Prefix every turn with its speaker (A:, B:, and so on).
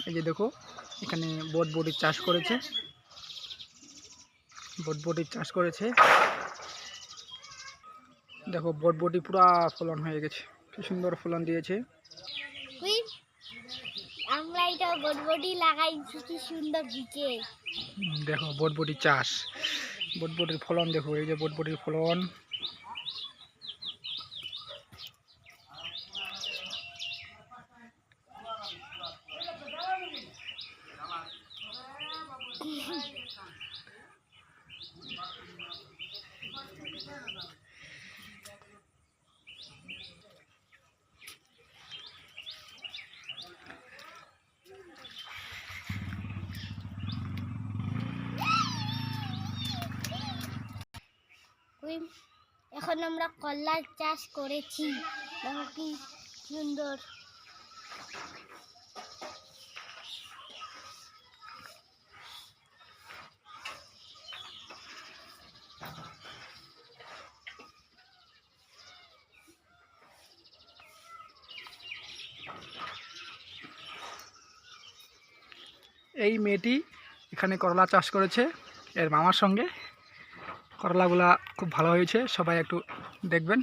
A: এই যে দেখো এখানে বটবটির চাষ করেছে, বটবটির চাষ করেছে। দেখো বটবটি পুরা ফলন হয়ে গেছে, কি সুন্দর ফলন দিয়েছে।
B: আমরা এটা বটবটি লাগাইছি, কি সুন্দর দিকে।
A: দেখো বটবটির চাষ, বটবটির ফলন দেখো, এই যে বটবটির ফলন।
B: এখন আমরা কলার চাষ করেছি, দেখো কি সুন্দর।
A: এই মেয়েটি এখানে করলা চাষ করেছে এর মামার সঙ্গে। করলাগুলা খুব ভালো হয়েছে, সবাই একটু দেখবেন।